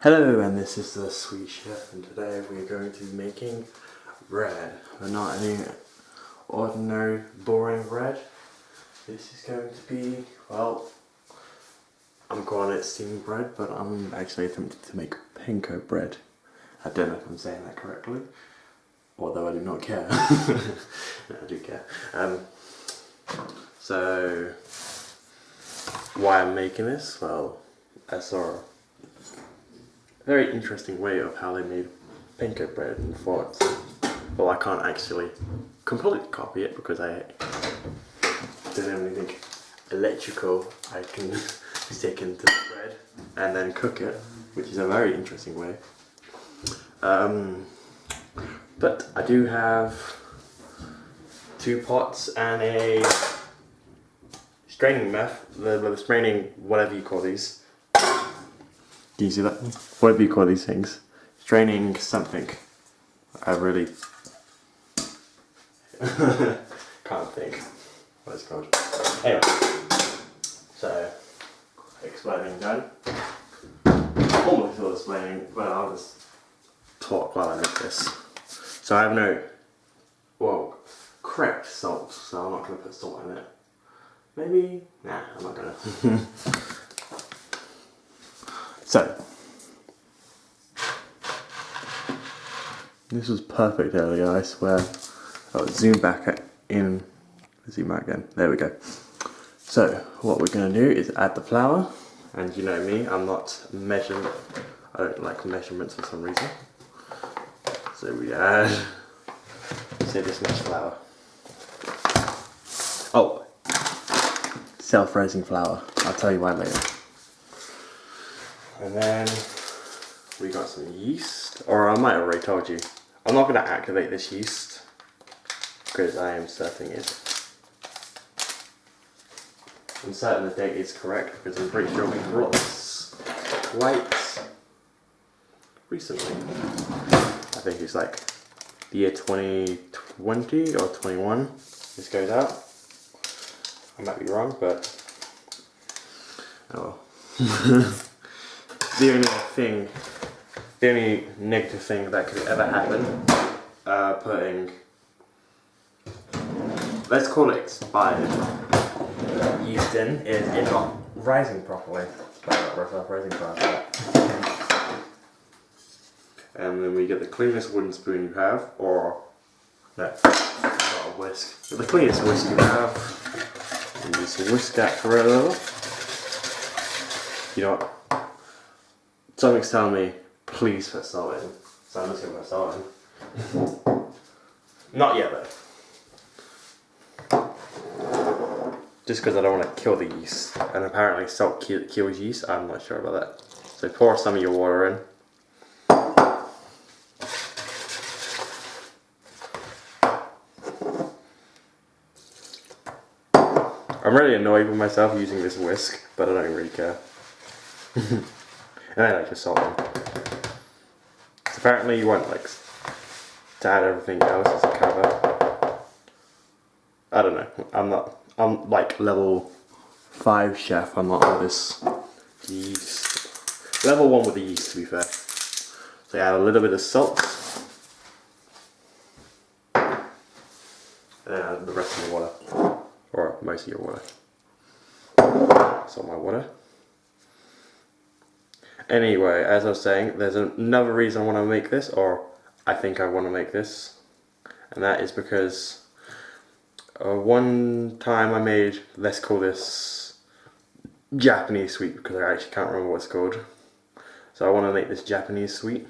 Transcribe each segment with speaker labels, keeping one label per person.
Speaker 1: Hello, and this is the Sweet Chef, and today we're going to be making bread, but not any ordinary boring bread. This is going to be, well, I'm calling it steamed bread, but I'm actually attempting to make panko bread. I don't know if I'm saying that correctly, although I do not care. No, I do care. So, why I'm making this? Well, I saw a very interesting way of how they made panko bread and thought, well, I can't actually completely copy it because I don't have anything electrical I can stick into the bread and then cook it, which is a very interesting way. But I do have 2 pots and a straining the straining, whatever you call these. Can you see that? Whatever you call these things. Straining something. I really can't think what it's called. Anyway, so explaining done. Almost all explaining, but I'll just talk while I make this. So I have no, well, correct salt, so I'm not going to put salt in it. Maybe? Nah, I'm not going to. So, this was perfect earlier, I swear. I'll zoom back in, zoom out again, there we go. So, what we're going to do is add the flour, and you know me, I'm not measuring, I don't like measurements for some reason. So we add, say this much flour. Oh, self-raising flour, I'll tell you why later. And then we got some yeast, or I might have already told you. I'm not going to activate this yeast because I am certain it. I'm certain the date is correct because I'm pretty sure we brought this quite recently. I think it's like the year 2020 or 21 this goes out. I might be wrong, but oh well. The only negative thing that could ever happen, putting, let's call it expired yeast in, is it not rising properly. And then we get the cleanest wooden spoon you have, or, no, not a whisk, but the cleanest whisk you have, and just whisk that for a little. You know what? Something's telling me, please put salt in. So I'm just going to put salt in. Not yet though. Just because I don't want to kill the yeast. And apparently salt kills yeast, I'm not sure about that. So pour some of your water in. I'm really annoyed with myself using this whisk, but I don't really care. And I like the salt in. So apparently you want like to add everything else as a cover. I don't know. I'm like level 5 chef. I'm not on this yeast. Level 1 with the yeast, to be fair. So add a little bit of salt. And then add the rest of the water. Or most of your water. That's all my water. Anyway, as I was saying, there's another reason I want to make this, or I think I want to make this, and that is because one time I made, let's call this Japanese sweet, because I actually can't remember what it's called. So I want to make this Japanese sweet,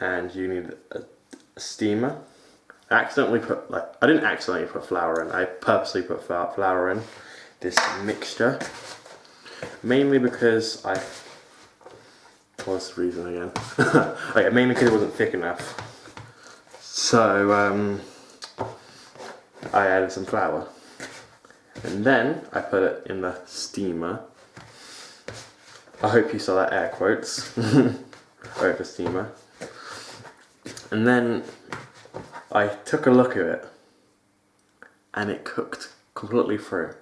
Speaker 1: and you need a steamer. I didn't accidentally put flour in, I purposely put flour in this mixture, mainly because what's the reason again? Okay, mainly because it wasn't thick enough. So I added some flour. And then I put it in the steamer. I hope you saw that air quotes. Over steamer. And then I took a look at it. And it cooked completely through.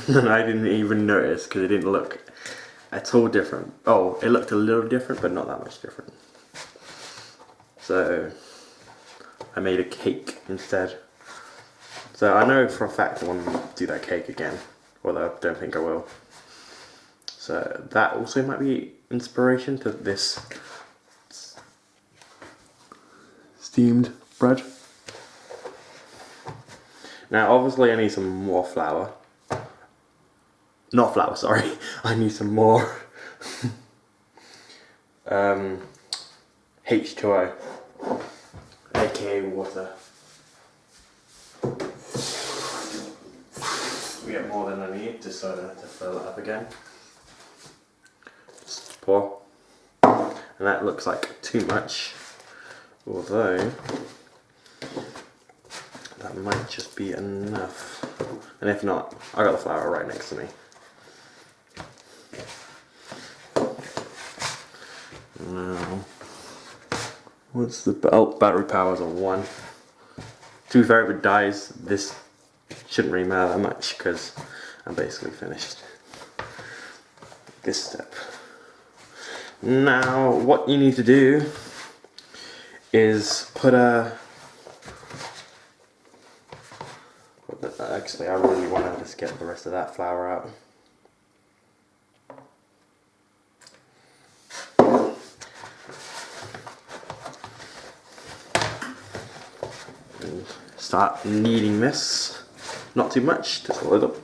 Speaker 1: And I didn't even notice because it didn't look at all different. Oh, it looked a little different, but not that much different. So I made a cake instead. So I know for a fact I want to do that cake again, although I don't think I will. So that also might be inspiration to this steamed bread. Now obviously I need some more flour. Not flour, sorry. I need some more H2O, aka water. We get more than I need just so I don't have to fill it up again. Just pour. And that looks like too much, although that might just be enough. And if not, I got the flour right next to me. Now, what's the battery power's on 1. To be fair, if it dies, this shouldn't really matter that much because I'm basically finished this step. Now, what you need to do is put a. Actually, I really want to just get the rest of that flour out. And start kneading this. Not too much, just a little.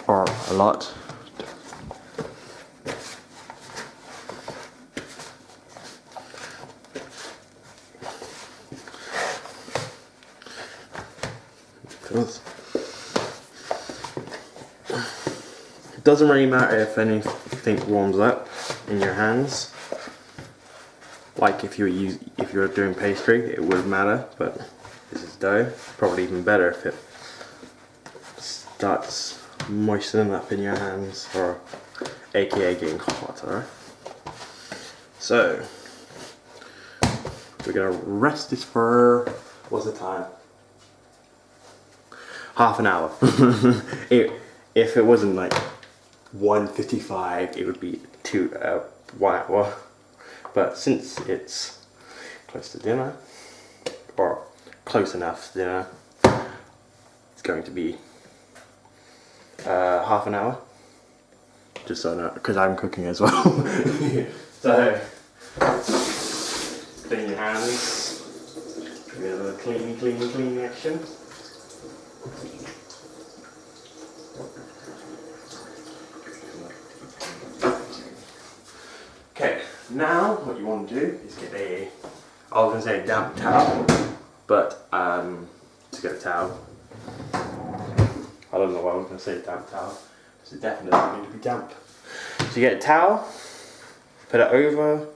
Speaker 1: Or a lot. It doesn't really matter if anything warms up in your hands. Like if you're doing pastry, it would matter, but this is dough. Probably even better if it starts moistening up in your hands, or aka getting hotter. So we're gonna rest this for, what's the time? Half an hour. If it wasn't like 1:55, it would be 1 hour. But since it's close to dinner, or close enough to dinner, it's going to be half an hour. Just so I know, because I'm cooking as well. So, clean your hands. Give it a little clean action. Okay, now what you want to do is get I was going to say a damp towel, but to get a towel. I don't know why I was going to say a damp towel. It's definitely going to be damp. So you get a towel, put it over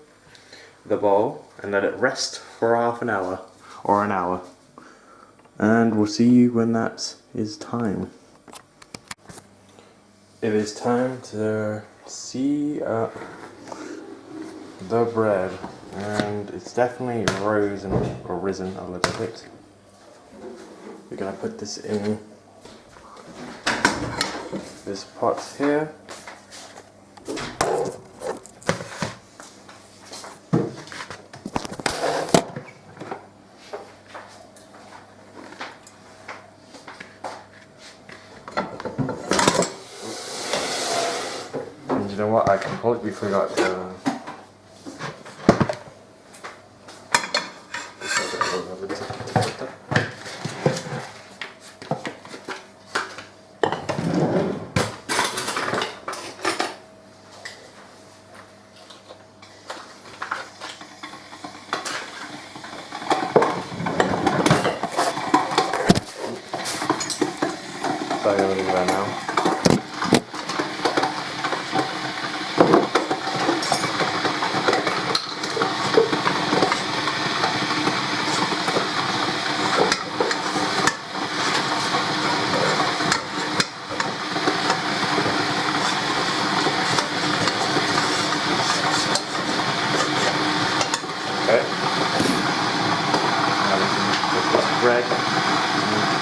Speaker 1: the bowl, and let it rest for half an hour or an hour. And we'll see you when that is time. It is time to see the bread, and it's definitely risen a little bit. We're gonna put this in this pot here. And you know what? I completely forgot to. So I'm gonna leave that now. Okay. Now we can put this bread into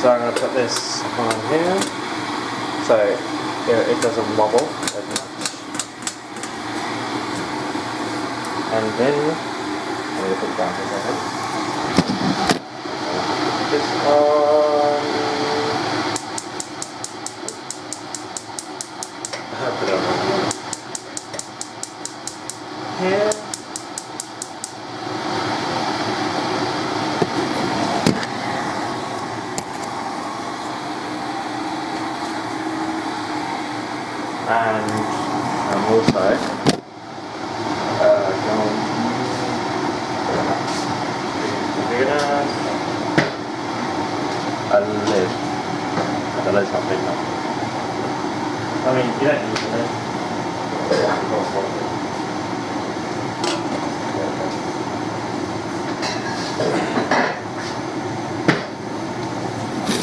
Speaker 1: So I'm going to put this on here so it doesn't wobble as much. And then I'm going to put it down for a second. Put this on. I'll put it on here. And I'm also going a lid. The lid's not big enough. I mean, you don't need a lid.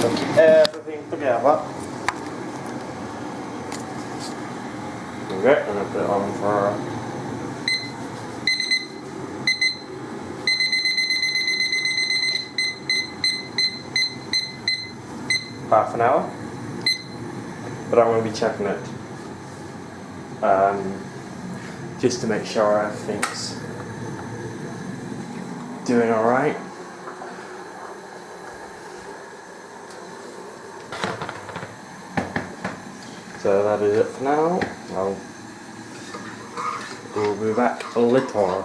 Speaker 1: Put everything together. Okay, I'm going to put it on for half an hour, but I'm going to be checking it just to make sure everything's doing alright. So that is it for now. We'll be back later.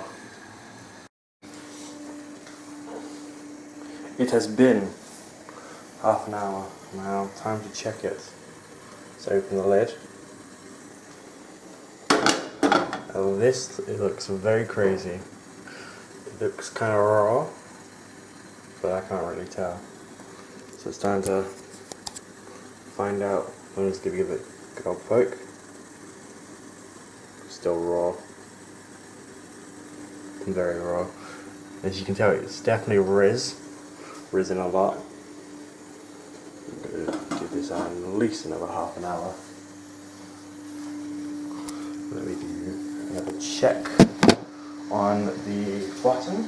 Speaker 1: It has been half an hour now, time to check it. Let's open the lid. Oh, it looks very crazy. It looks kind of raw, but I can't really tell. So it's time to find out. I'm just going to give it a good old poke. Still raw. Very raw. As you can tell, it's definitely risen a lot. I'm going to give this on at least another half an hour. Let me do another check on the bottom.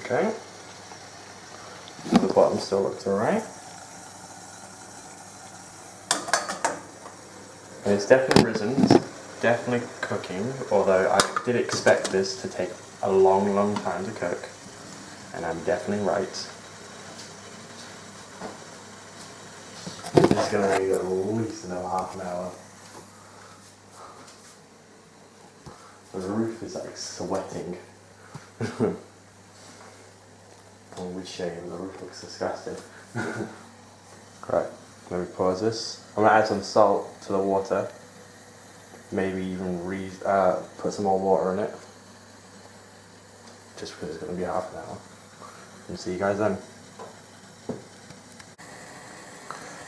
Speaker 1: Okay. The bottom still looks alright. And it's definitely risen, it's definitely cooking, although I did expect this to take a long time to cook, and I'm definitely right. It's going to need at least another half an hour. The roof is like sweating. Holy shame, the roof looks disgusting. Right, let me pause this. I'm going to add some salt to the water. Maybe even put some more water in it. Just because it's going to be half an hour. And see you guys then.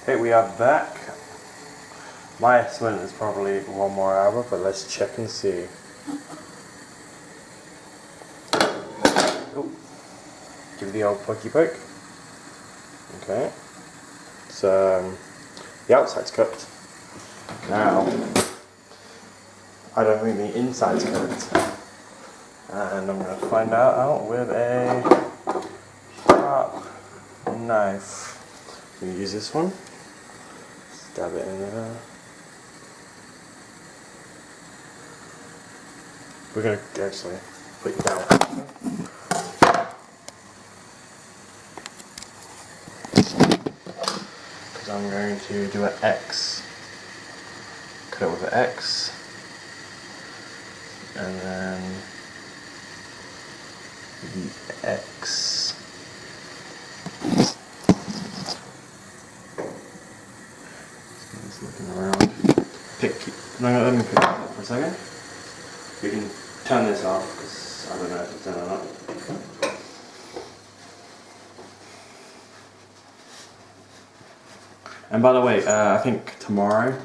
Speaker 1: Okay, we are back. My estimate is probably 1 more hour, but let's check and see. Oh. Give the old pokey poke. Okay. So the outside's cooked. Now I don't think the inside's cooked. And I'm going to find out with a sharp knife. I'm going to use this one. Stab it in there. We're going to actually put it down. Because I'm going to do an X. Cut it with an X. And then the X. Just looking around. Let me pick it up for a second. You can turn this off because I don't know if it's done or not. And by the way, I think tomorrow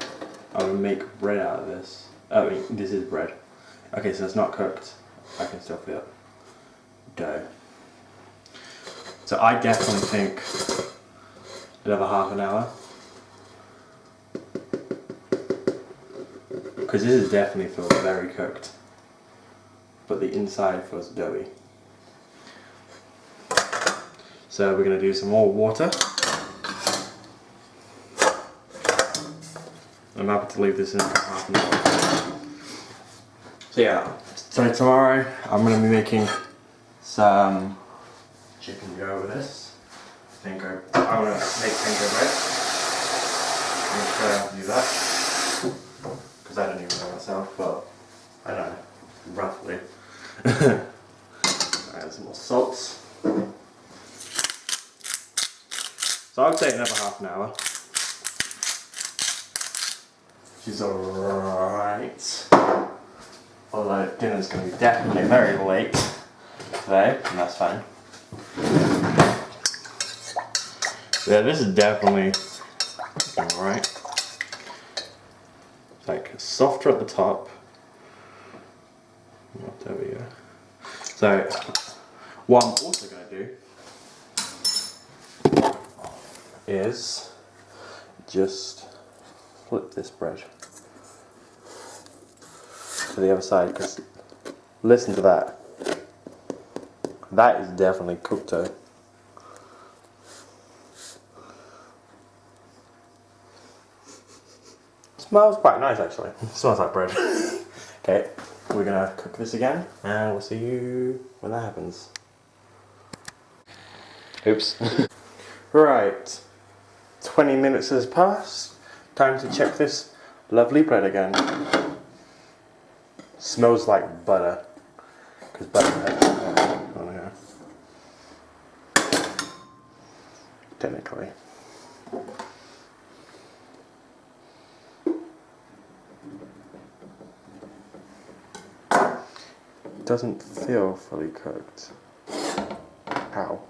Speaker 1: I will make bread out of this. I mean, this is bread. Okay, so it's not cooked. I can still feel dough. So I definitely think another half an hour. Because this is definitely feels very cooked. But the inside feels doughy. So we're going to do some more water. I'm happy to leave this in for half an hour. So yeah, so tomorrow I'm going to be making some chicken go with this. I'm going to make panko bread. I'm going to show you how to do that. Because I don't even know myself, but I know, roughly. Add some more salt. So I would say another half an hour. She's alright. Although dinner's going to be definitely very late today, and that's fine. Yeah, this is definitely alright. It's like softer at the top. Oh, there we go. So, what I'm also going to do is just flip this bread to the other side, because listen to that. That is definitely cooked dough. Smells quite nice actually. It smells like bread. Okay, we're gonna cook this again and we'll see you when that happens. Oops. Right, 20 minutes has passed. Time to check this lovely bread again. Smells like butter. Because butter has on here. Technically. Doesn't feel fully cooked. How?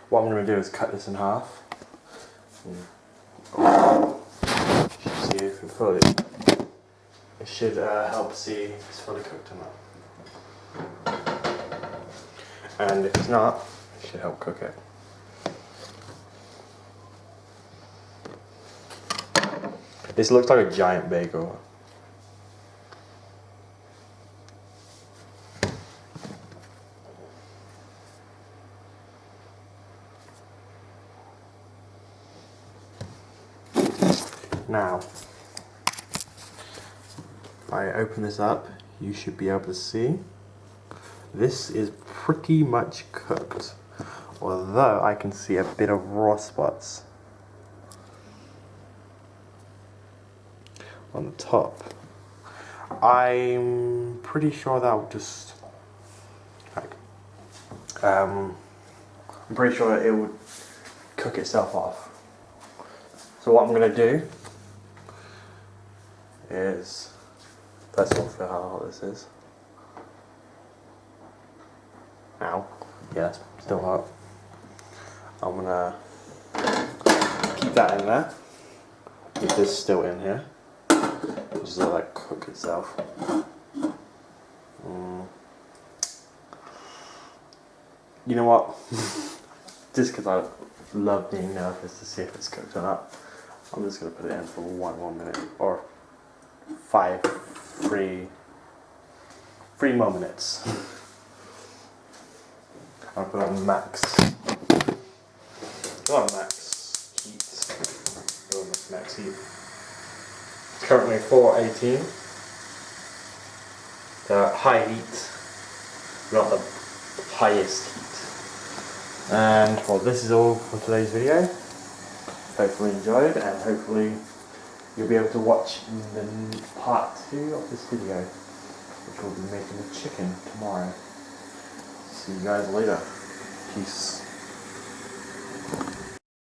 Speaker 1: What I'm going to do is cut this in half. See if it fully. It should help see if it's fully cooked or not. And if it's not, it should help cook it. This looks like a giant bagel. Now, if I open this up, you should be able to see this is pretty much cooked, although I can see a bit of raw spots on the top. I'm pretty sure that will just I'm pretty sure it would cook itself off. So what I'm going to do is, first of all, feel how hot this is. Ow. Yeah, it's still hot. I'm going to keep that in there. Keep this still in here. Just let that cook itself. You know what? Just because I love being nervous to see if it's cooked or not, I'm just going to put it in for 1 more minute, or 3 more minutes. I'll put it on max. Go on max heat. Go on max heat. It's currently 418. The high heat, not the highest heat. And well, this is all for today's video. Hopefully you enjoyed, and hopefully you'll be able to watch the part 2 of this video, which will be making the chicken tomorrow. See you guys later. Peace.